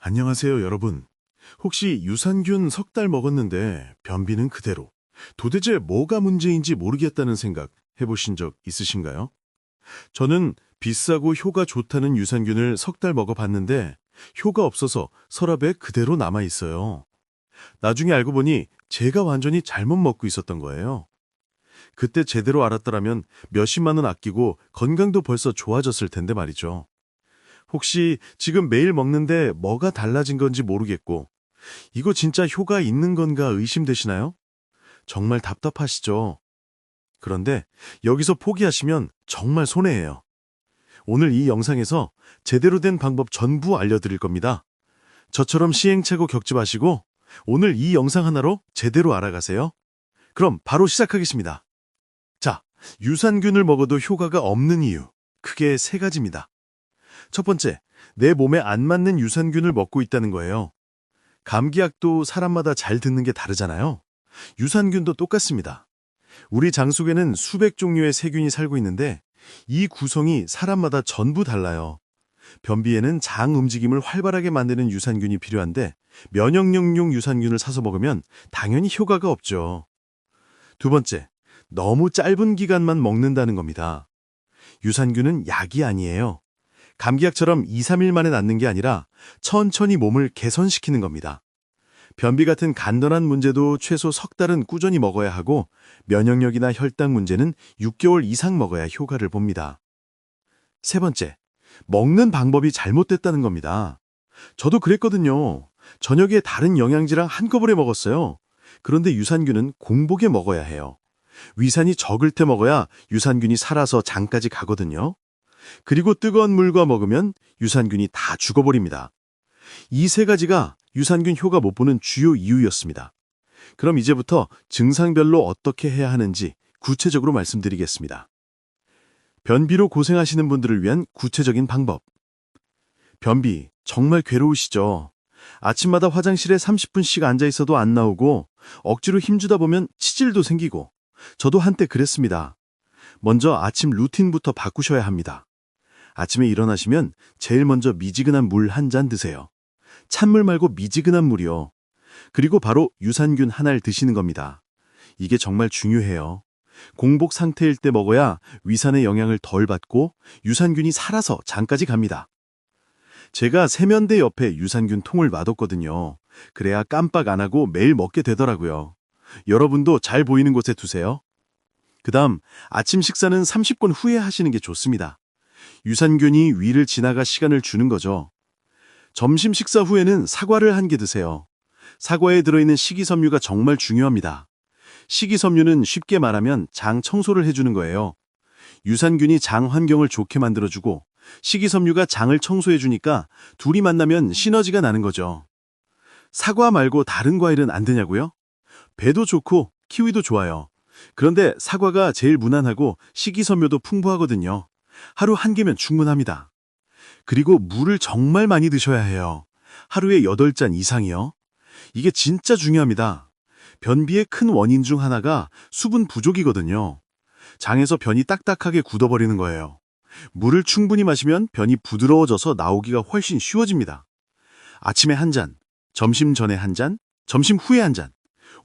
안녕하세요, 여러분. 혹시 유산균 석 달 먹었는데 변비는 그대로. 도대체 뭐가 문제인지 모르겠다는 생각 해보신 적 있으신가요? 저는 비싸고 효가 좋다는 유산균을 석 달 먹어봤는데 효가 없어서 서랍에 그대로 남아있어요. 나중에 알고 보니 제가 완전히 잘못 먹고 있었던 거예요. 그때 제대로 알았더라면 몇십만 원 아끼고 건강도 벌써 좋아졌을 텐데 말이죠. 혹시 지금 매일 먹는데 뭐가 달라진 건지 모르겠고, 이거 진짜 효과 있는 건가 의심되시나요? 정말 답답하시죠? 그런데 여기서 포기하시면 정말 손해예요. 오늘 이 영상에서 제대로 된 방법 전부 알려드릴 겁니다. 저처럼 시행착오 겪지 마시고 오늘 이 영상 하나로 제대로 알아가세요. 그럼 바로 시작하겠습니다. 자, 유산균을 먹어도 효과가 없는 이유, 크게 세 가지입니다. 첫 번째, 내 몸에 안 맞는 유산균을 먹고 있다는 거예요. 감기약도 사람마다 잘 듣는 게 다르잖아요. 유산균도 똑같습니다. 우리 장 속에는 수백 종류의 세균이 살고 있는데 이 구성이 사람마다 전부 달라요. 변비에는 장 움직임을 활발하게 만드는 유산균이 필요한데 면역력용 유산균을 사서 먹으면 당연히 효과가 없죠. 두 번째, 너무 짧은 기간만 먹는다는 겁니다. 유산균은 약이 아니에요. 감기약처럼 2, 3일 만에 낫는 게 아니라 천천히 몸을 개선시키는 겁니다. 변비 같은 간단한 문제도 최소 석 달은 꾸준히 먹어야 하고 면역력이나 혈당 문제는 6개월 이상 먹어야 효과를 봅니다. 세 번째, 먹는 방법이 잘못됐다는 겁니다. 저도 그랬거든요. 저녁에 다른 영양제랑 한꺼번에 먹었어요. 그런데 유산균은 공복에 먹어야 해요. 위산이 적을 때 먹어야 유산균이 살아서 장까지 가거든요. 그리고 뜨거운 물과 먹으면 유산균이 다 죽어버립니다. 이 세 가지가 유산균 효과 못 보는 주요 이유였습니다. 그럼 이제부터 증상별로 어떻게 해야 하는지 구체적으로 말씀드리겠습니다. 변비로 고생하시는 분들을 위한 구체적인 방법. 변비, 정말 괴로우시죠? 아침마다 화장실에 30분씩 앉아 있어도 안 나오고 억지로 힘주다 보면 치질도 생기고 저도 한때 그랬습니다. 먼저 아침 루틴부터 바꾸셔야 합니다. 아침에 일어나시면 제일 먼저 미지근한 물 한 잔 드세요. 찬물 말고 미지근한 물이요. 그리고 바로 유산균 하나를 드시는 겁니다. 이게 정말 중요해요. 공복 상태일 때 먹어야 위산의 영향을 덜 받고 유산균이 살아서 장까지 갑니다. 제가 세면대 옆에 유산균 통을 놔뒀거든요. 그래야 깜빡 안 하고 매일 먹게 되더라고요. 여러분도 잘 보이는 곳에 두세요. 그다음 아침 식사는 30분 후에 하시는 게 좋습니다. 유산균이 위를 지나가 시간을 주는 거죠. 점심 식사 후에는 사과를 한 개 드세요. 사과에 들어있는 식이섬유가 정말 중요합니다. 식이섬유는 쉽게 말하면 장 청소를 해주는 거예요. 유산균이 장 환경을 좋게 만들어주고 식이섬유가 장을 청소해주니까 둘이 만나면 시너지가 나는 거죠. 사과 말고 다른 과일은 안 되냐고요? 배도 좋고 키위도 좋아요. 그런데 사과가 제일 무난하고 식이섬유도 풍부하거든요. 하루 한 개면 충분합니다. 그리고 물을 정말 많이 드셔야 해요. 하루에 8잔 이상이요. 이게 진짜 중요합니다. 변비의 큰 원인 중 하나가 수분 부족이거든요. 장에서 변이 딱딱하게 굳어버리는 거예요. 물을 충분히 마시면 변이 부드러워져서 나오기가 훨씬 쉬워집니다. 아침에 한 잔, 점심 전에 한 잔, 점심 후에 한 잔,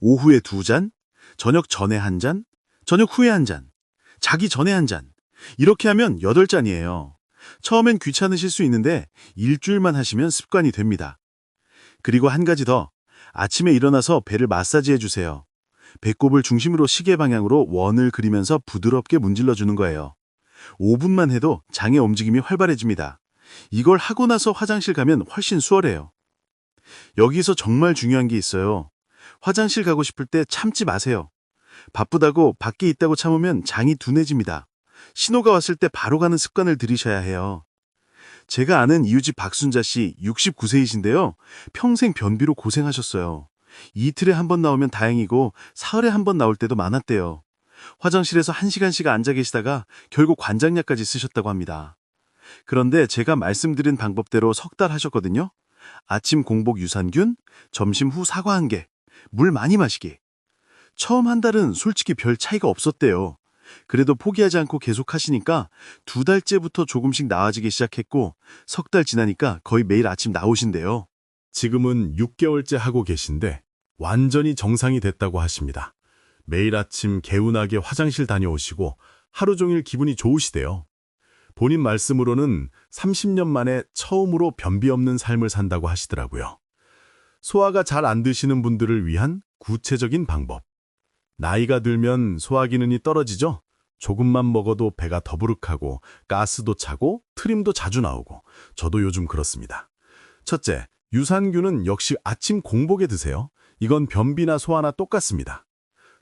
오후에 2잔, 저녁 전에 한 잔, 저녁 후에 한 잔, 자기 전에 한 잔. 이렇게 하면 8잔이에요. 처음엔 귀찮으실 수 있는데 일주일만 하시면 습관이 됩니다. 그리고 한 가지 더, 아침에 일어나서 배를 마사지해 주세요. 배꼽을 중심으로 시계 방향으로 원을 그리면서 부드럽게 문질러 주는 거예요. 5분만 해도 장의 움직임이 활발해집니다. 이걸 하고 나서 화장실 가면 훨씬 수월해요. 여기서 정말 중요한 게 있어요. 화장실 가고 싶을 때 참지 마세요. 바쁘다고 밖에 있다고 참으면 장이 둔해집니다. 신호가 왔을 때 바로 가는 습관을 들이셔야 해요. 제가 아는 이웃집 박순자 씨 69세이신데요. 평생 변비로 고생하셨어요. 이틀에 한 번 나오면 다행이고 사흘에 한 번 나올 때도 많았대요. 화장실에서 1시간씩 앉아 계시다가 결국 관장약까지 쓰셨다고 합니다. 그런데 제가 말씀드린 방법대로 석 달 하셨거든요. 아침 공복 유산균, 점심 후 사과 한 개, 물 많이 마시기. 처음 한 달은 솔직히 별 차이가 없었대요. 그래도 포기하지 않고 계속 하시니까 2달째부터 조금씩 나아지기 시작했고 석 달 지나니까 거의 매일 아침 나오신대요. 지금은 6개월째 하고 계신데 완전히 정상이 됐다고 하십니다. 매일 아침 개운하게 화장실 다녀오시고 하루 종일 기분이 좋으시대요. 본인 말씀으로는 30년 만에 처음으로 변비 없는 삶을 산다고 하시더라고요. 소화가 잘 안 되시는 분들을 위한 구체적인 방법. 나이가 들면 소화 기능이 떨어지죠? 조금만 먹어도 배가 더부룩하고 가스도 차고 트림도 자주 나오고 저도 요즘 그렇습니다. 첫째, 유산균은 역시 아침 공복에 드세요. 이건 변비나 소화나 똑같습니다.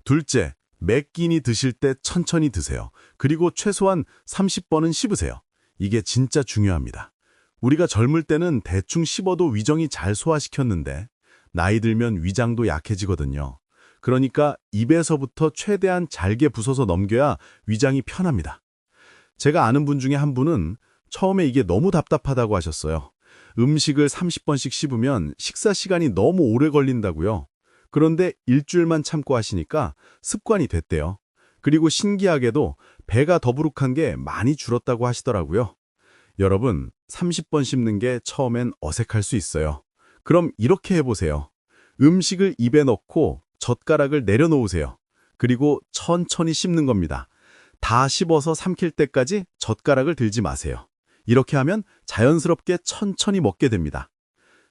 둘째, 매 끼니 드실 때 천천히 드세요. 그리고 최소한 30번은 씹으세요. 이게 진짜 중요합니다. 우리가 젊을 때는 대충 씹어도 위정이 잘 소화시켰는데 나이 들면 위장도 약해지거든요. 그러니까 입에서부터 최대한 잘게 부숴서 넘겨야 위장이 편합니다. 제가 아는 분 중에 한 분은 처음에 이게 너무 답답하다고 하셨어요. 음식을 30번씩 씹으면 식사 시간이 너무 오래 걸린다고요. 그런데 일주일만 참고 하시니까 습관이 됐대요. 그리고 신기하게도 배가 더부룩한 게 많이 줄었다고 하시더라고요. 여러분, 30번 씹는 게 처음엔 어색할 수 있어요. 그럼 이렇게 해보세요. 음식을 입에 넣고 젓가락을 내려놓으세요. 그리고 천천히 씹는 겁니다. 다 씹어서 삼킬 때까지 젓가락을 들지 마세요. 이렇게 하면 자연스럽게 천천히 먹게 됩니다.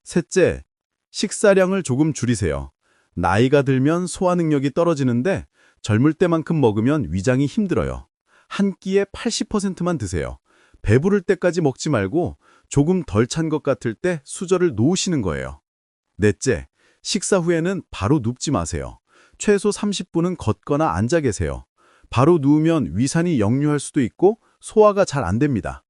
셋째, 식사량을 조금 줄이세요. 나이가 들면 소화 능력이 떨어지는데 젊을 때만큼 먹으면 위장이 힘들어요. 한 끼에 80%만 드세요. 배부를 때까지 먹지 말고 조금 덜 찬 것 같을 때 수저를 놓으시는 거예요. 넷째, 식사 후에는 바로 눕지 마세요. 최소 30분은 걷거나 앉아 계세요. 바로 누우면 위산이 역류할 수도 있고 소화가 잘 안 됩니다.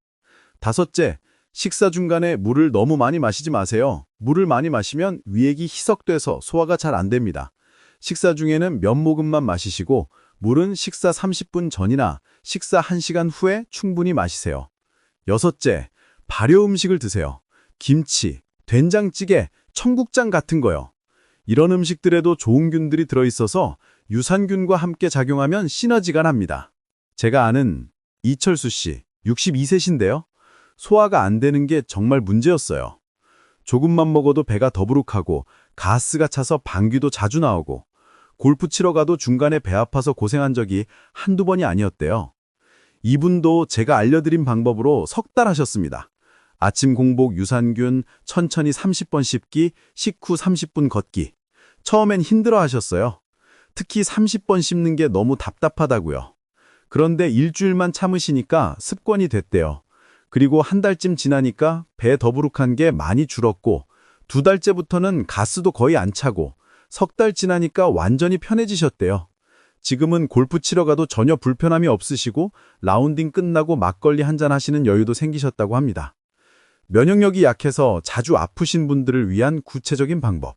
다섯째, 식사 중간에 물을 너무 많이 마시지 마세요. 물을 많이 마시면 위액이 희석돼서 소화가 잘 안 됩니다. 식사 중에는 몇 모금만 마시시고 물은 식사 30분 전이나 식사 1시간 후에 충분히 마시세요. 여섯째, 발효 음식을 드세요. 김치, 된장찌개, 청국장 같은 거요. 이런 음식들에도 좋은 균들이 들어있어서 유산균과 함께 작용하면 시너지가 납니다. 제가 아는 이철수 씨, 62세신데요. 소화가 안 되는 게 정말 문제였어요. 조금만 먹어도 배가 더부룩하고 가스가 차서 방귀도 자주 나오고 골프 치러 가도 중간에 배 아파서 고생한 적이 한두 번이 아니었대요. 이분도 제가 알려드린 방법으로 석 달 하셨습니다. 아침 공복 유산균 천천히 30번 씹기, 식후 30분 걷기. 처음엔 힘들어 하셨어요. 특히 30번 씹는 게 너무 답답하다고요. 그런데 일주일만 참으시니까 습관이 됐대요. 그리고 한 달쯤 지나니까 배 더부룩한 게 많이 줄었고 2달째부터는 가스도 거의 안 차고 3달 지나니까 완전히 편해지셨대요. 지금은 골프 치러 가도 전혀 불편함이 없으시고 라운딩 끝나고 막걸리 한잔 하시는 여유도 생기셨다고 합니다. 면역력이 약해서 자주 아프신 분들을 위한 구체적인 방법.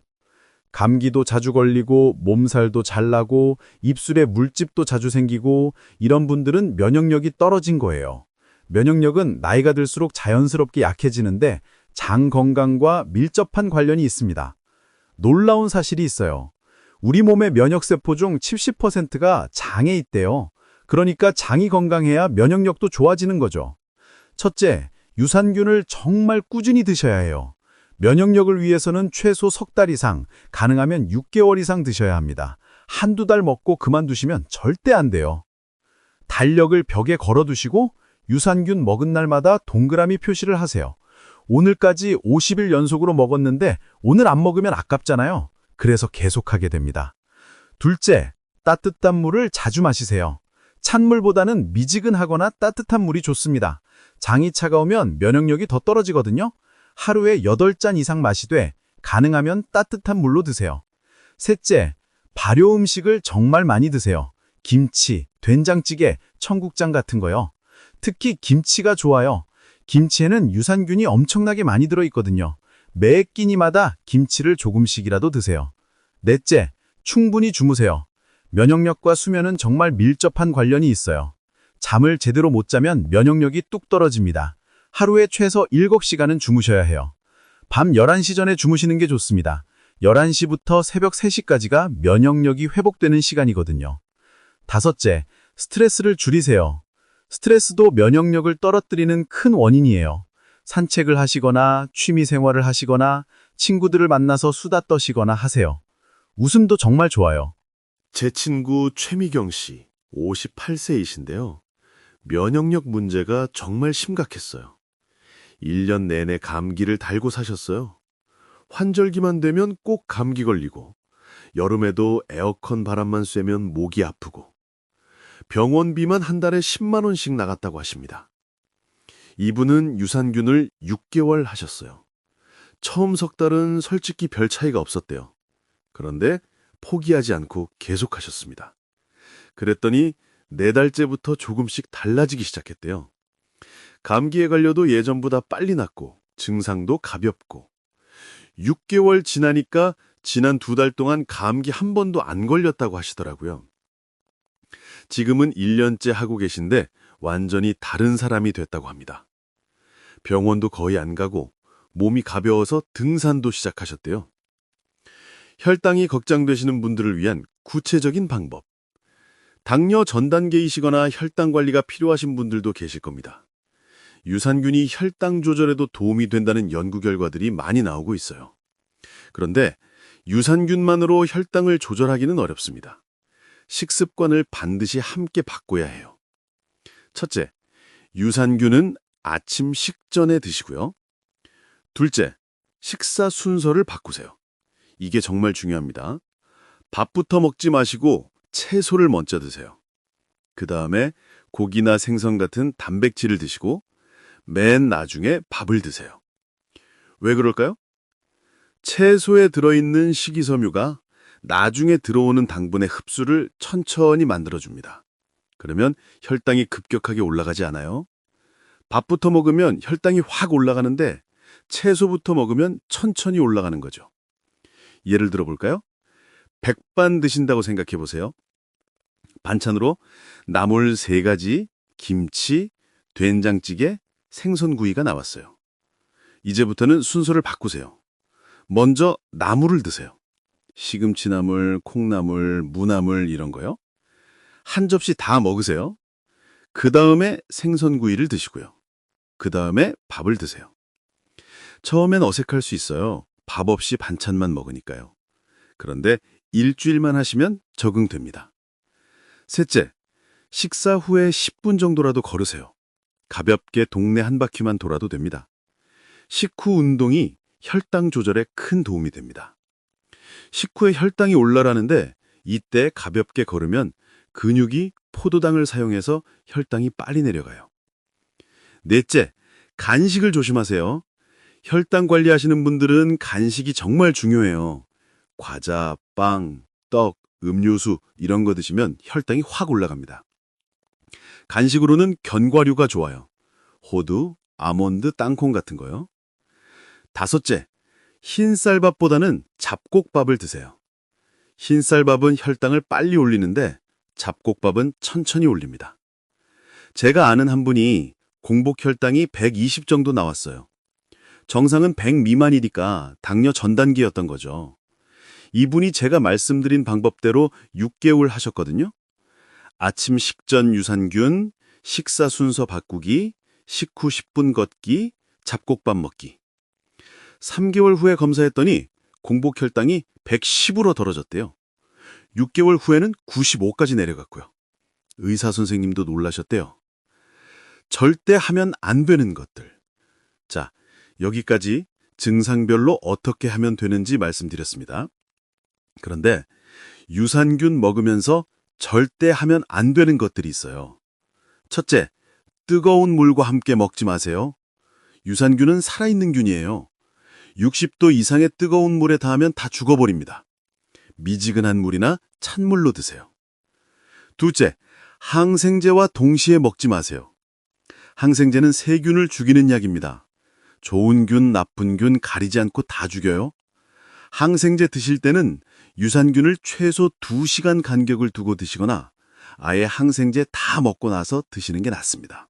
감기도 자주 걸리고 몸살도 잘 나고 입술에 물집도 자주 생기고 이런 분들은 면역력이 떨어진 거예요. 면역력은 나이가 들수록 자연스럽게 약해지는데 장 건강과 밀접한 관련이 있습니다. 놀라운 사실이 있어요. 우리 몸의 면역세포 중 70%가 장에 있대요. 그러니까 장이 건강해야 면역력도 좋아지는 거죠. 첫째, 유산균을 정말 꾸준히 드셔야 해요. 면역력을 위해서는 최소 석 달 이상, 가능하면 6개월 이상 드셔야 합니다. 한두 달 먹고 그만두시면 절대 안 돼요. 달력을 벽에 걸어두시고 유산균 먹은 날마다 동그라미 표시를 하세요. 오늘까지 50일 연속으로 먹었는데 오늘 안 먹으면 아깝잖아요. 그래서 계속하게 됩니다. 둘째, 따뜻한 물을 자주 마시세요. 찬물보다는 미지근하거나 따뜻한 물이 좋습니다. 장이 차가우면 면역력이 더 떨어지거든요. 하루에 8잔 이상 마시되 가능하면 따뜻한 물로 드세요. 셋째, 발효 음식을 정말 많이 드세요. 김치, 된장찌개, 청국장 같은 거요. 특히 김치가 좋아요. 김치에는 유산균이 엄청나게 많이 들어있거든요. 매 끼니마다 김치를 조금씩이라도 드세요. 넷째, 충분히 주무세요. 면역력과 수면은 정말 밀접한 관련이 있어요. 잠을 제대로 못 자면 면역력이 뚝 떨어집니다. 하루에 최소 7시간은 주무셔야 해요. 밤 11시 전에 주무시는 게 좋습니다. 11시부터 새벽 3시까지가 면역력이 회복되는 시간이거든요. 다섯째, 스트레스를 줄이세요. 스트레스도 면역력을 떨어뜨리는 큰 원인이에요. 산책을 하시거나 취미 생활을 하시거나 친구들을 만나서 수다 떠시거나 하세요. 웃음도 정말 좋아요. 제 친구 최미경 씨, 58세이신데요. 면역력 문제가 정말 심각했어요. 1년 내내 감기를 달고 사셨어요. 환절기만 되면 꼭 감기 걸리고, 여름에도 에어컨 바람만 쐬면 목이 아프고, 병원비만 한 달에 10만 원씩 나갔다고 하십니다. 이분은 유산균을 6개월 하셨어요. 처음 석 달은 솔직히 별 차이가 없었대요. 그런데 포기하지 않고 계속하셨습니다. 그랬더니 4달째부터 조금씩 달라지기 시작했대요. 감기에 걸려도 예전보다 빨리 낫고 증상도 가볍고 6개월 지나니까 지난 2달 동안 감기 한 번도 안 걸렸다고 하시더라고요. 지금은 1년째 하고 계신데 완전히 다른 사람이 됐다고 합니다. 병원도 거의 안 가고 몸이 가벼워서 등산도 시작하셨대요. 혈당이 걱정되시는 분들을 위한 구체적인 방법. 당뇨 전 단계이시거나 혈당 관리가 필요하신 분들도 계실 겁니다. 유산균이 혈당 조절에도 도움이 된다는 연구 결과들이 많이 나오고 있어요. 그런데 유산균만으로 혈당을 조절하기는 어렵습니다. 식습관을 반드시 함께 바꿔야 해요. 첫째, 유산균은 아침 식전에 드시고요. 둘째, 식사 순서를 바꾸세요. 이게 정말 중요합니다. 밥부터 먹지 마시고 채소를 먼저 드세요. 그 다음에 고기나 생선 같은 단백질을 드시고 맨 나중에 밥을 드세요. 왜 그럴까요? 채소에 들어있는 식이섬유가 나중에 들어오는 당분의 흡수를 천천히 만들어줍니다. 그러면 혈당이 급격하게 올라가지 않아요. 밥부터 먹으면 혈당이 확 올라가는데 채소부터 먹으면 천천히 올라가는 거죠. 예를 들어 볼까요? 백반 드신다고 생각해 보세요. 반찬으로 나물 3가지, 김치, 된장찌개, 생선구이가 나왔어요. 이제부터는 순서를 바꾸세요. 먼저 나물을 드세요. 시금치나물, 콩나물, 무나물 이런 거요. 한 접시 다 먹으세요. 그 다음에 생선구이를 드시고요. 그 다음에 밥을 드세요. 처음엔 어색할 수 있어요. 밥 없이 반찬만 먹으니까요. 그런데 일주일만 하시면 적응됩니다. 셋째, 식사 후에 10분 정도라도 걸으세요. 가볍게 동네 한 바퀴만 돌아도 됩니다. 식후 운동이 혈당 조절에 큰 도움이 됩니다. 식후에 혈당이 올라가는데 이때 가볍게 걸으면 근육이 포도당을 사용해서 혈당이 빨리 내려가요. 넷째, 간식을 조심하세요. 혈당 관리하시는 분들은 간식이 정말 중요해요. 과자, 빵, 떡, 음료수 이런 거 드시면 혈당이 확 올라갑니다. 간식으로는 견과류가 좋아요. 호두, 아몬드, 땅콩 같은 거요. 다섯째, 흰쌀밥보다는 잡곡밥을 드세요. 흰쌀밥은 혈당을 빨리 올리는데 잡곡밥은 천천히 올립니다. 제가 아는 한 분이 공복 혈당이 120 정도 나왔어요. 정상은 100 미만이니까 당뇨 전 단계였던 거죠. 이분이 제가 말씀드린 방법대로 6개월 하셨거든요. 아침 식전 유산균, 식사 순서 바꾸기, 식후 10분 걷기, 잡곡밥 먹기. 3개월 후에 검사했더니 공복 혈당이 110으로 떨어졌대요. 6개월 후에는 95까지 내려갔고요. 의사 선생님도 놀라셨대요. 절대 하면 안 되는 것들. 자, 여기까지 증상별로 어떻게 하면 되는지 말씀드렸습니다. 그런데 유산균 먹으면서 절대 하면 안 되는 것들이 있어요. 첫째, 뜨거운 물과 함께 먹지 마세요. 유산균은 살아있는 균이에요. 60도 이상의 뜨거운 물에 닿으면 다 죽어버립니다. 미지근한 물이나 찬물로 드세요. 둘째, 항생제와 동시에 먹지 마세요. 항생제는 세균을 죽이는 약입니다. 좋은 균, 나쁜 균 가리지 않고 다 죽여요. 항생제 드실 때는 유산균을 최소 2시간 간격을 두고 드시거나 아예 항생제 다 먹고 나서 드시는 게 낫습니다.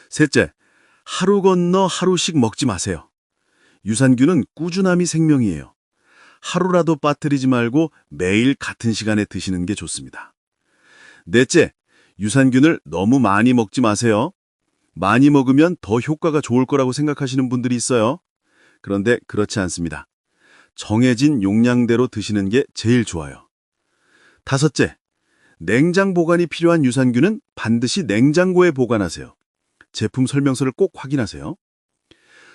셋째, 하루 건너 하루씩 먹지 마세요. 유산균은 꾸준함이 생명이에요. 하루라도 빠뜨리지 말고 매일 같은 시간에 드시는 게 좋습니다. 넷째, 유산균을 너무 많이 먹지 마세요. 많이 먹으면 더 효과가 좋을 거라고 생각하시는 분들이 있어요. 그런데 그렇지 않습니다. 정해진 용량대로 드시는 게 제일 좋아요. 다섯째, 냉장 보관이 필요한 유산균은 반드시 냉장고에 보관하세요. 제품 설명서를 꼭 확인하세요.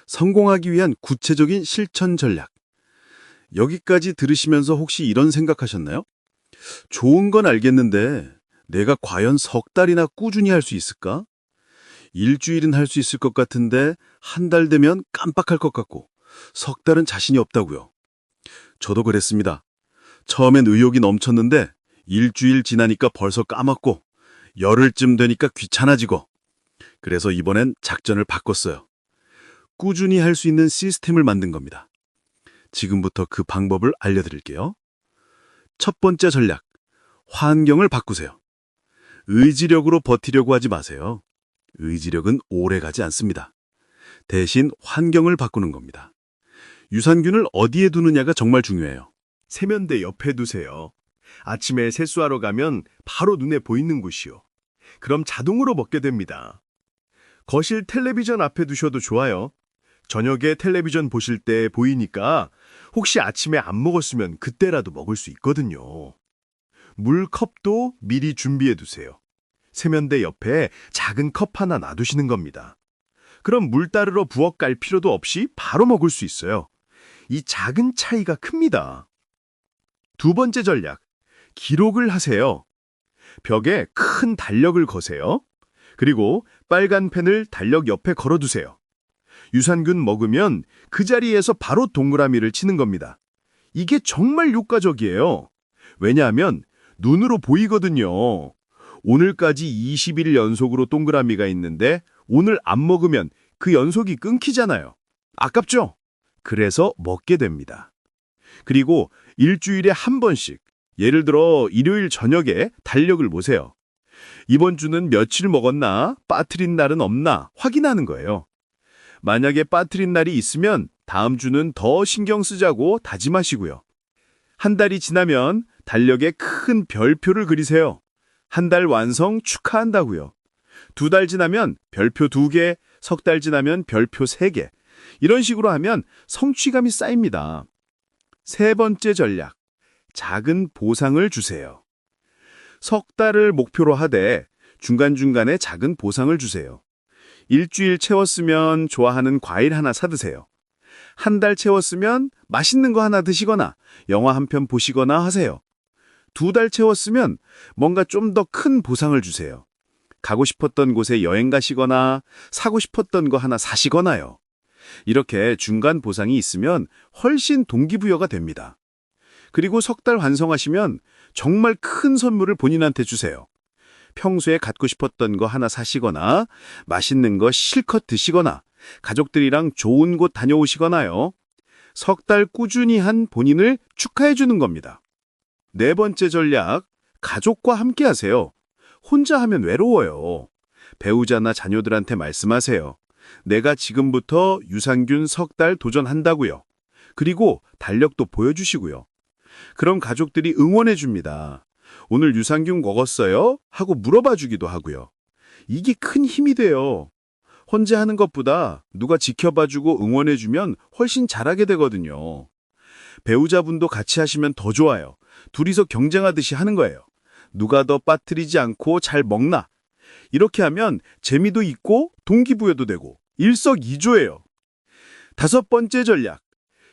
성공하기 위한 구체적인 실천 전략. 여기까지 들으시면서 혹시 이런 생각하셨나요? 좋은 건 알겠는데 내가 과연 석 달이나 꾸준히 할 수 있을까? 일주일은 할 수 있을 것 같은데 한 달 되면 깜빡할 것 같고 석 달은 자신이 없다고요. 저도 그랬습니다. 처음엔 의욕이 넘쳤는데 일주일 지나니까 벌써 까먹고 열흘쯤 되니까 귀찮아지고 그래서 이번엔 작전을 바꿨어요. 꾸준히 할 수 있는 시스템을 만든 겁니다. 지금부터 그 방법을 알려드릴게요. 첫 번째 전략, 환경을 바꾸세요. 의지력으로 버티려고 하지 마세요. 의지력은 오래 가지 않습니다. 대신 환경을 바꾸는 겁니다. 유산균을 어디에 두느냐가 정말 중요해요. 세면대 옆에 두세요. 아침에 세수하러 가면 바로 눈에 보이는 곳이요. 그럼 자동으로 먹게 됩니다. 거실 텔레비전 앞에 두셔도 좋아요. 저녁에 텔레비전 보실 때 보이니까 혹시 아침에 안 먹었으면 그때라도 먹을 수 있거든요. 물컵도 미리 준비해 두세요. 세면대 옆에 작은 컵 하나 놔두시는 겁니다. 그럼 물 따르러 부엌 갈 필요도 없이 바로 먹을 수 있어요. 이 작은 차이가 큽니다. 두 번째 전략, 기록을 하세요. 벽에 큰 달력을 거세요. 그리고 빨간 펜을 달력 옆에 걸어두세요. 유산균 먹으면 그 자리에서 바로 동그라미를 치는 겁니다. 이게 정말 효과적이에요. 왜냐하면 눈으로 보이거든요. 오늘까지 20일 연속으로 동그라미가 있는데 오늘 안 먹으면 그 연속이 끊기잖아요. 아깝죠? 그래서 먹게 됩니다. 그리고 일주일에 한 번씩, 예를 들어 일요일 저녁에 달력을 보세요. 이번 주는 며칠 먹었나, 빠뜨린 날은 없나 확인하는 거예요. 만약에 빠뜨린 날이 있으면 다음 주는 더 신경 쓰자고 다짐하시고요. 한 달이 지나면 달력에 큰 별표를 그리세요. 한 달 완성 축하한다고요. 두 달 지나면 별표 2개, 석 달 지나면 별표 3개. 이런 식으로 하면 성취감이 쌓입니다. 세 번째 전략, 작은 보상을 주세요. 석 달을 목표로 하되 중간중간에 작은 보상을 주세요. 일주일 채웠으면 좋아하는 과일 하나 사드세요. 한 달 채웠으면 맛있는 거 하나 드시거나 영화 한 편 보시거나 하세요. 두 달 채웠으면 뭔가 좀 더 큰 보상을 주세요. 가고 싶었던 곳에 여행 가시거나 사고 싶었던 거 하나 사시거나요. 이렇게 중간 보상이 있으면 훨씬 동기부여가 됩니다. 그리고 석 달 완성하시면 정말 큰 선물을 본인한테 주세요. 평소에 갖고 싶었던 거 하나 사시거나 맛있는 거 실컷 드시거나 가족들이랑 좋은 곳 다녀오시거나요. 석 달 꾸준히 한 본인을 축하해 주는 겁니다. 네 번째 전략, 가족과 함께 하세요. 혼자 하면 외로워요. 배우자나 자녀들한테 말씀하세요. 내가 지금부터 유산균 석 달 도전한다고요. 그리고 달력도 보여주시고요. 그럼 가족들이 응원해 줍니다. 오늘 유산균 먹었어요? 하고 물어봐 주기도 하고요. 이게 큰 힘이 돼요. 혼자 하는 것보다 누가 지켜봐 주고 응원해 주면 훨씬 잘하게 되거든요. 배우자분도 같이 하시면 더 좋아요. 둘이서 경쟁하듯이 하는 거예요. 누가 더 빠뜨리지 않고 잘 먹나? 이렇게 하면 재미도 있고 동기부여도 되고 일석이조예요. 다섯 번째 전략,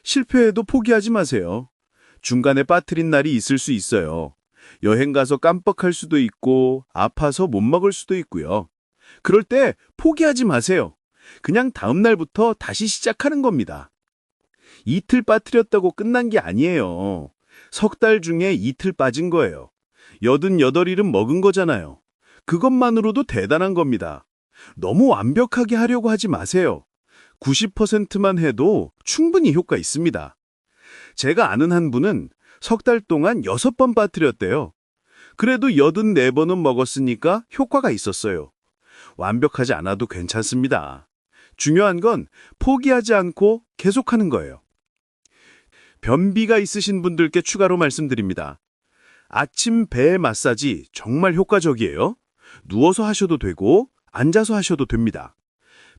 실패해도 포기하지 마세요. 중간에 빠뜨린 날이 있을 수 있어요. 여행 가서 깜빡할 수도 있고 아파서 못 먹을 수도 있고요. 그럴 때 포기하지 마세요. 그냥 다음 날부터 다시 시작하는 겁니다. 이틀 빠뜨렸다고 끝난 게 아니에요. 석 달 중에 이틀 빠진 거예요. 88일은 먹은 거잖아요. 그것만으로도 대단한 겁니다. 너무 완벽하게 하려고 하지 마세요. 90%만 해도 충분히 효과 있습니다. 제가 아는 한 분은 석 달 동안 6번 빠뜨렸대요. 그래도 84번은 먹었으니까 효과가 있었어요. 완벽하지 않아도 괜찮습니다. 중요한 건 포기하지 않고 계속하는 거예요. 변비가 있으신 분들께 추가로 말씀드립니다. 아침 배 마사지 정말 효과적이에요. 누워서 하셔도 되고 앉아서 하셔도 됩니다.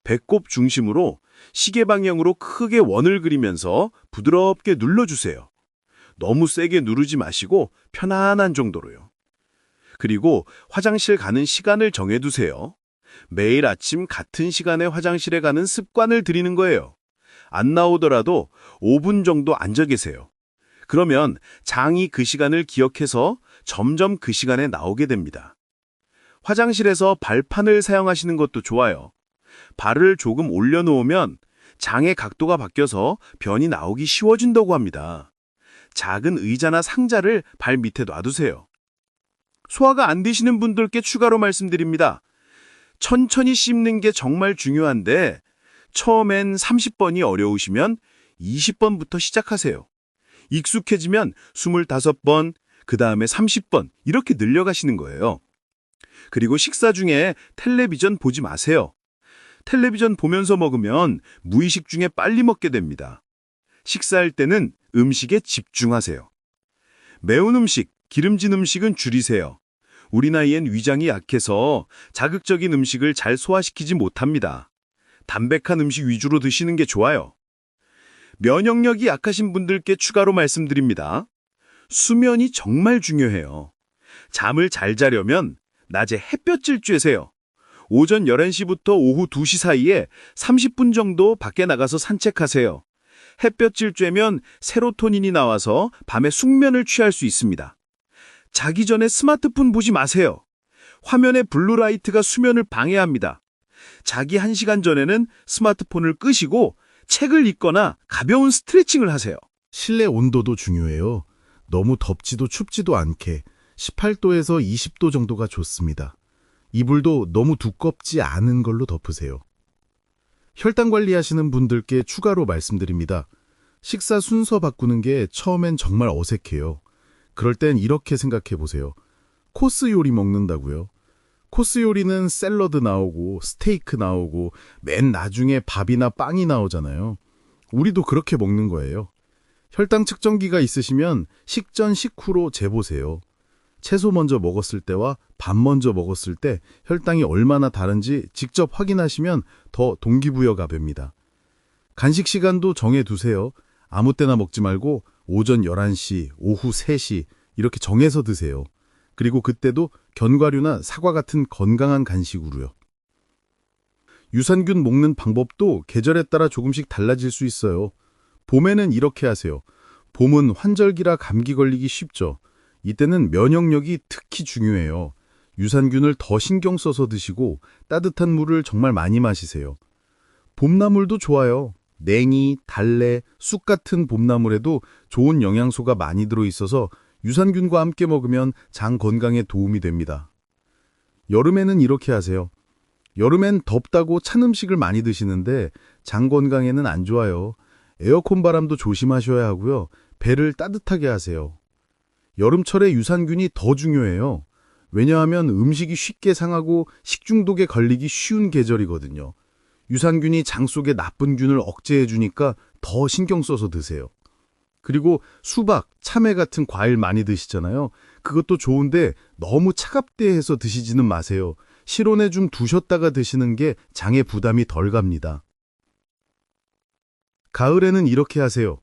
배꼽 중심으로 시계 방향으로 크게 원을 그리면서 부드럽게 눌러주세요. 너무 세게 누르지 마시고 편안한 정도로요. 그리고 화장실 가는 시간을 정해두세요. 매일 아침 같은 시간에 화장실에 가는 습관을 들이는 거예요. 안 나오더라도 5분 정도 앉아 계세요. 그러면 장이 그 시간을 기억해서 점점 그 시간에 나오게 됩니다. 화장실에서 발판을 사용하시는 것도 좋아요. 발을 조금 올려놓으면 장의 각도가 바뀌어서 변이 나오기 쉬워진다고 합니다. 작은 의자나 상자를 발 밑에 놔두세요. 소화가 안 되시는 분들께 추가로 말씀드립니다. 천천히 씹는 게 정말 중요한데 처음엔 30번이 어려우시면 20번부터 시작하세요. 익숙해지면 25번, 그 다음에 30번 이렇게 늘려가시는 거예요. 그리고 식사 중에 텔레비전 보지 마세요. 텔레비전 보면서 먹으면 무의식 중에 빨리 먹게 됩니다. 식사할 때는 음식에 집중하세요. 매운 음식, 기름진 음식은 줄이세요. 우리 나이엔 위장이 약해서 자극적인 음식을 잘 소화시키지 못합니다. 담백한 음식 위주로 드시는 게 좋아요. 면역력이 약하신 분들께 추가로 말씀드립니다. 수면이 정말 중요해요. 잠을 잘 자려면 낮에 햇볕을 쬐세요. 오전 11시부터 오후 2시 사이에 30분 정도 밖에 나가서 산책하세요. 햇볕을 쬐면 세로토닌이 나와서 밤에 숙면을 취할 수 있습니다. 자기 전에 스마트폰 보지 마세요. 화면의 블루라이트가 수면을 방해합니다. 자기 1시간 전에는 스마트폰을 끄시고 책을 읽거나 가벼운 스트레칭을 하세요. 실내 온도도 중요해요. 너무 덥지도 춥지도 않게 18도에서 20도 정도가 좋습니다. 이불도 너무 두껍지 않은 걸로 덮으세요. 혈당 관리하시는 분들께 추가로 말씀드립니다. 식사 순서 바꾸는 게 처음엔 정말 어색해요. 그럴 땐 이렇게 생각해 보세요. 코스 요리 먹는다고요. 코스 요리는 샐러드 나오고 스테이크 나오고 맨 나중에 밥이나 빵이 나오잖아요. 우리도 그렇게 먹는 거예요. 혈당 측정기가 있으시면 식전 식후로 재보세요. 채소 먼저 먹었을 때와 밥 먼저 먹었을 때 혈당이 얼마나 다른지 직접 확인하시면 더 동기부여가 됩니다. 간식 시간도 정해두세요. 아무 때나 먹지 말고 오전 11시, 오후 3시 이렇게 정해서 드세요. 그리고 그때도 견과류나 사과 같은 건강한 간식으로요. 유산균 먹는 방법도 계절에 따라 조금씩 달라질 수 있어요. 봄에는 이렇게 하세요. 봄은 환절기라 감기 걸리기 쉽죠. 이때는 면역력이 특히 중요해요. 유산균을 더 신경 써서 드시고 따뜻한 물을 정말 많이 마시세요. 봄나물도 좋아요. 냉이, 달래, 쑥 같은 봄나물에도 좋은 영양소가 많이 들어있어서 유산균과 함께 먹으면 장 건강에 도움이 됩니다. 여름에는 이렇게 하세요. 여름엔 덥다고 찬 음식을 많이 드시는데 장 건강에는 안 좋아요. 에어컨 바람도 조심하셔야 하고요. 배를 따뜻하게 하세요. 여름철에 유산균이 더 중요해요. 왜냐하면 음식이 쉽게 상하고 식중독에 걸리기 쉬운 계절이거든요. 유산균이 장 속의 나쁜 균을 억제해 주니까 더 신경 써서 드세요. 그리고 수박, 참외 같은 과일 많이 드시잖아요. 그것도 좋은데 너무 차갑게 해서 드시지는 마세요. 실온에 좀 두셨다가 드시는 게 장에 부담이 덜 갑니다. 가을에는 이렇게 하세요.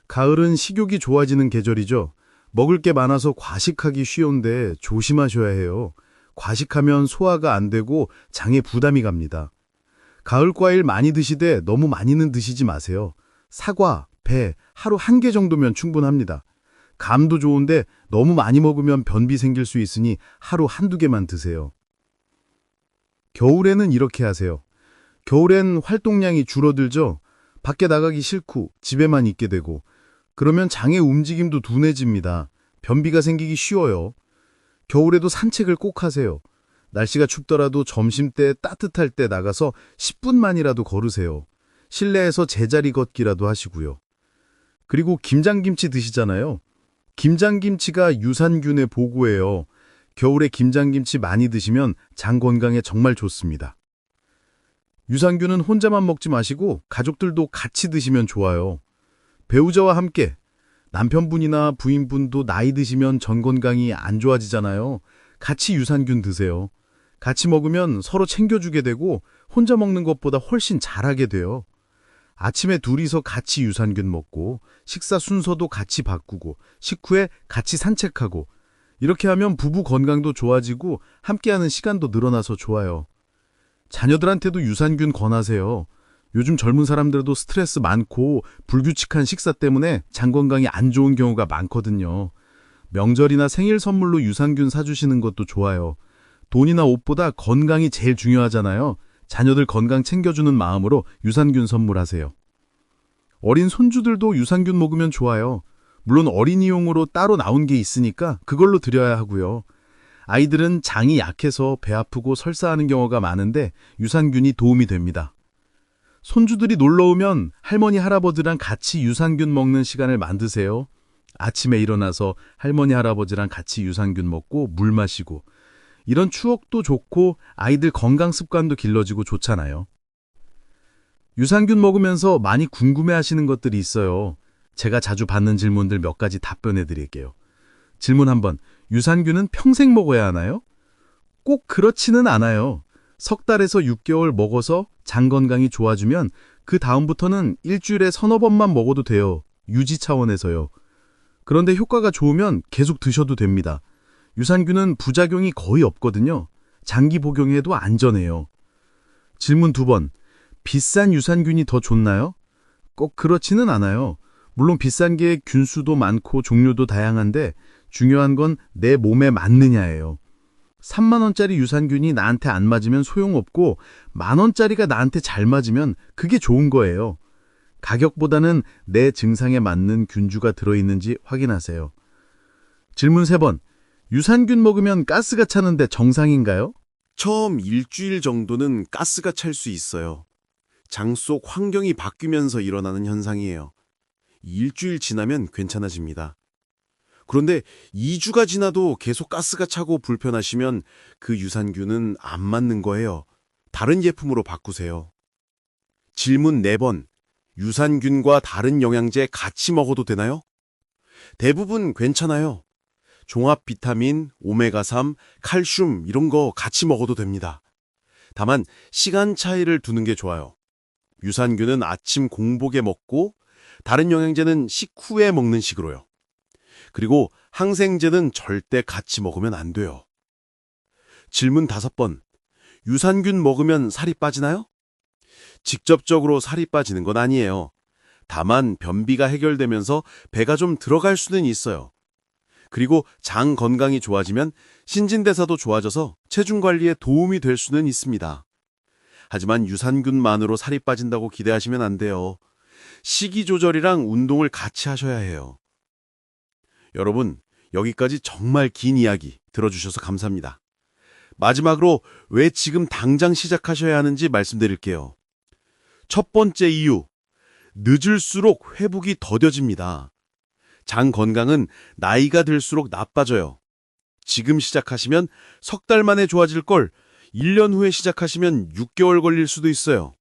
가을은 식욕이 좋아지는 계절이죠. 먹을 게 많아서 과식하기 쉬운데 조심하셔야 해요. 과식하면 소화가 안 되고 장에 부담이 갑니다. 가을 과일 많이 드시되 너무 많이는 드시지 마세요. 사과, 배 하루 1개 정도면 충분합니다. 감도 좋은데 너무 많이 먹으면 변비 생길 수 있으니 하루 1~2개만 드세요. 겨울에는 이렇게 하세요. 겨울엔 활동량이 줄어들죠. 밖에 나가기 싫고 집에만 있게 되고 그러면 장의 움직임도 둔해집니다. 변비가 생기기 쉬워요. 겨울에도 산책을 꼭 하세요. 날씨가 춥더라도 점심때 따뜻할 때 나가서 10분만이라도 걸으세요. 실내에서 제자리 걷기라도 하시고요. 그리고 김장김치 드시잖아요. 김장김치가 유산균의 보고예요. 겨울에 김장김치 많이 드시면 장 건강에 정말 좋습니다. 유산균은 혼자만 먹지 마시고 가족들도 같이 드시면 좋아요. 배우자와 함께 남편분이나 부인분도 나이 드시면 전 건강이 안 좋아지잖아요. 같이 유산균 드세요. 같이 먹으면 서로 챙겨주게 되고 혼자 먹는 것보다 훨씬 잘하게 돼요. 아침에 둘이서 같이 유산균 먹고 식사 순서도 같이 바꾸고 식후에 같이 산책하고 이렇게 하면 부부 건강도 좋아지고 함께하는 시간도 늘어나서 좋아요. 자녀들한테도 유산균 권하세요. 요즘 젊은 사람들도 스트레스 많고 불규칙한 식사 때문에 장 건강이 안 좋은 경우가 많거든요. 명절이나 생일 선물로 유산균 사주시는 것도 좋아요. 돈이나 옷보다 건강이 제일 중요하잖아요. 자녀들 건강 챙겨주는 마음으로 유산균 선물하세요. 어린 손주들도 유산균 먹으면 좋아요. 물론 어린이용으로 따로 나온 게 있으니까 그걸로 드려야 하고요. 아이들은 장이 약해서 배 아프고 설사하는 경우가 많은데 유산균이 도움이 됩니다. 손주들이 놀러 오면 할머니, 할아버지랑 같이 유산균 먹는 시간을 만드세요. 아침에 일어나서 할머니, 할아버지랑 같이 유산균 먹고 물 마시고 이런 추억도 좋고 아이들 건강 습관도 길러지고 좋잖아요. 유산균 먹으면서 많이 궁금해하시는 것들이 있어요. 제가 자주 받는 질문들 몇 가지 답변해 드릴게요. 질문 1번. 유산균은 평생 먹어야 하나요? 꼭 그렇지는 않아요. 석 달에서 6개월 먹어서 장 건강이 좋아지면 그 다음부터는 일주일에 서너 번만 먹어도 돼요. 유지 차원에서요. 그런데 효과가 좋으면 계속 드셔도 됩니다. 유산균은 부작용이 거의 없거든요. 장기 복용해도 안전해요. 질문 2번. 비싼 유산균이 더 좋나요? 꼭 그렇지는 않아요. 물론 비싼 게 균수도 많고 종류도 다양한데 중요한 건 내 몸에 맞느냐예요. 3만 원짜리 유산균이 나한테 안 맞으면 소용없고 1만 원짜리가 나한테 잘 맞으면 그게 좋은 거예요. 가격보다는 내 증상에 맞는 균주가 들어있는지 확인하세요. 질문 3번. 유산균 먹으면 가스가 차는데 정상인가요? 처음 일주일 정도는 가스가 찰 수 있어요. 장 속 환경이 바뀌면서 일어나는 현상이에요. 일주일 지나면 괜찮아집니다. 그런데 2주가 지나도 계속 가스가 차고 불편하시면 그 유산균은 안 맞는 거예요. 다른 제품으로 바꾸세요. 질문 4번. 유산균과 다른 영양제 같이 먹어도 되나요? 대부분 괜찮아요. 종합 비타민, 오메가3, 칼슘 이런 거 같이 먹어도 됩니다. 다만 시간 차이를 두는 게 좋아요. 유산균은 아침 공복에 먹고 다른 영양제는 식후에 먹는 식으로요. 그리고 항생제는 절대 같이 먹으면 안 돼요. 질문 5번. 유산균 먹으면 살이 빠지나요? 직접적으로 살이 빠지는 건 아니에요. 다만 변비가 해결되면서 배가 좀 들어갈 수는 있어요. 그리고 장 건강이 좋아지면 신진대사도 좋아져서 체중 관리에 도움이 될 수는 있습니다. 하지만 유산균만으로 살이 빠진다고 기대하시면 안 돼요. 식이 조절이랑 운동을 같이 하셔야 해요. 여러분, 여기까지 정말 긴 이야기 들어주셔서 감사합니다. 마지막으로 왜 지금 당장 시작하셔야 하는지 말씀드릴게요. 첫 번째 이유, 늦을수록 회복이 더뎌집니다. 장 건강은 나이가 들수록 나빠져요. 지금 시작하시면 석 달 만에 좋아질 걸 1년 후에 시작하시면 6개월 걸릴 수도 있어요.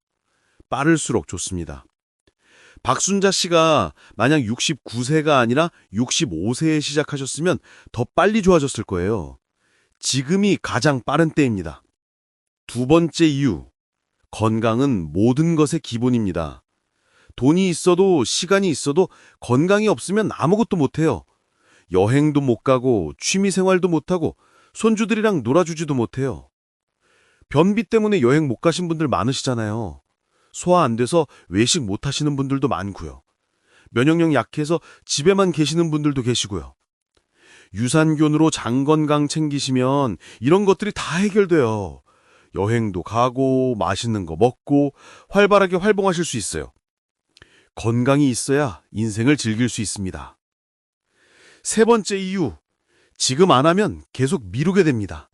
빠를수록 좋습니다. 박순자 씨가 만약 69세가 아니라 65세에 시작하셨으면 더 빨리 좋아졌을 거예요. 지금이 가장 빠른 때입니다. 두 번째 이유, 건강은 모든 것의 기본입니다. 돈이 있어도 시간이 있어도 건강이 없으면 아무것도 못해요. 여행도 못 가고 취미생활도 못하고 손주들이랑 놀아주지도 못해요. 변비 때문에 여행 못 가신 분들 많으시잖아요. 소화 안 돼서 외식 못 하시는 분들도 많고요. 면역력 약해서 집에만 계시는 분들도 계시고요. 유산균으로 장 건강 챙기시면 이런 것들이 다 해결돼요. 여행도 가고 맛있는 거 먹고 활발하게 활동하실 수 있어요. 건강이 있어야 인생을 즐길 수 있습니다. 세 번째 이유, 지금 안 하면 계속 미루게 됩니다.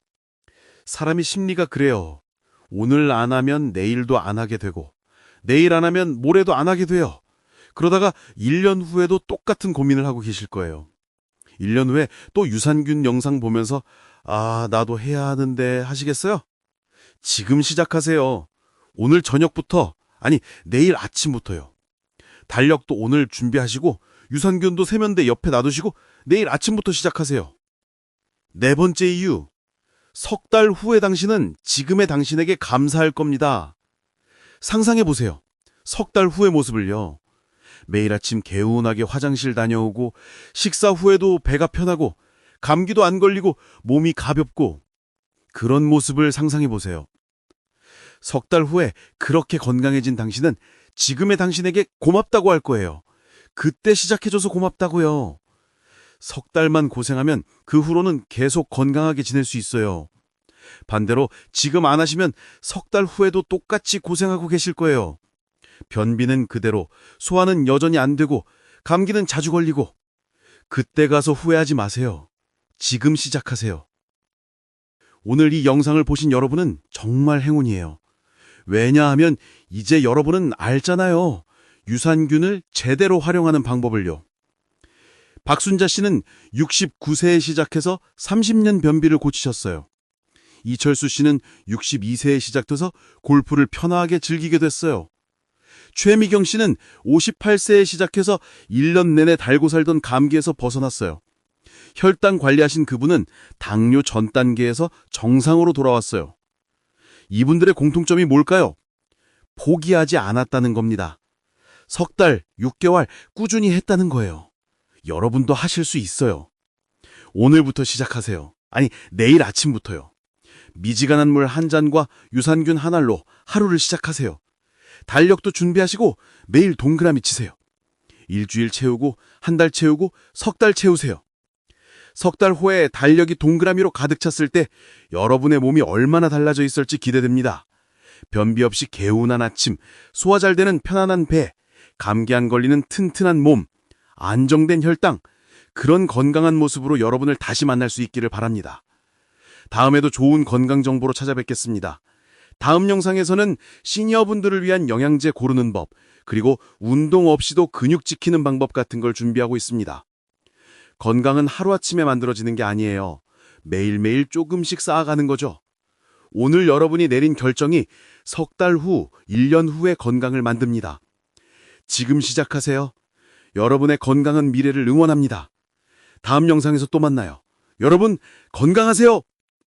사람이 심리가 그래요. 오늘 안 하면 내일도 안 하게 되고 내일 안 하면 모레도 안 하게 돼요. 그러다가 1년 후에도 똑같은 고민을 하고 계실 거예요. 1년 후에 또 유산균 영상 보면서 아, 나도 해야 하는데 하시겠어요? 지금 시작하세요. 오늘 저녁부터, 아니 내일 아침부터요. 달력도 오늘 준비하시고 유산균도 세면대 옆에 놔두시고 내일 아침부터 시작하세요. 네 번째 이유, 석 달 후의 당신은 지금의 당신에게 감사할 겁니다. 상상해 보세요. 석 달 후의 모습을요. 매일 아침 개운하게 화장실 다녀오고 식사 후에도 배가 편하고 감기도 안 걸리고 몸이 가볍고 그런 모습을 상상해 보세요. 석 달 후에 그렇게 건강해진 당신은 지금의 당신에게 고맙다고 할 거예요. 그때 시작해줘서 고맙다고요. 석 달만 고생하면 그 후로는 계속 건강하게 지낼 수 있어요. 반대로 지금 안 하시면 석 달 후에도 똑같이 고생하고 계실 거예요. 변비는 그대로, 소화는 여전히 안 되고, 감기는 자주 걸리고. 그때 가서 후회하지 마세요. 지금 시작하세요. 오늘 이 영상을 보신 여러분은 정말 행운이에요. 왜냐하면 이제 여러분은 알잖아요. 유산균을 제대로 활용하는 방법을요. 박순자 씨는 69세에 시작해서 30년 변비를 고치셨어요. 이철수 씨는 62세에 시작돼서 골프를 편하게 즐기게 됐어요. 최미경 씨는 58세에 시작해서 1년 내내 달고 살던 감기에서 벗어났어요. 혈당 관리하신 그분은 당뇨 전 단계에서 정상으로 돌아왔어요. 이분들의 공통점이 뭘까요? 포기하지 않았다는 겁니다. 석 달, 6개월 꾸준히 했다는 거예요. 여러분도 하실 수 있어요. 오늘부터 시작하세요. 아니, 내일 아침부터요. 미지근한 물 한 잔과 유산균 한 알로 하루를 시작하세요. 달력도 준비하시고 매일 동그라미 치세요. 일주일 채우고 한 달 채우고 석 달 채우세요. 석 달 후에 달력이 동그라미로 가득 찼을 때 여러분의 몸이 얼마나 달라져 있을지 기대됩니다. 변비 없이 개운한 아침, 소화 잘 되는 편안한 배, 감기 안 걸리는 튼튼한 몸, 안정된 혈당, 그런 건강한 모습으로 여러분을 다시 만날 수 있기를 바랍니다. 다음에도 좋은 건강 정보로 찾아뵙겠습니다. 다음 영상에서는 시니어분들을 위한 영양제 고르는 법, 그리고 운동 없이도 근육 지키는 방법 같은 걸 준비하고 있습니다. 건강은 하루아침에 만들어지는 게 아니에요. 매일매일 조금씩 쌓아가는 거죠. 오늘 여러분이 내린 결정이 석 달 후, 1년 후의 건강을 만듭니다. 지금 시작하세요. 여러분의 건강한 미래를 응원합니다. 다음 영상에서 또 만나요. 여러분, 건강하세요!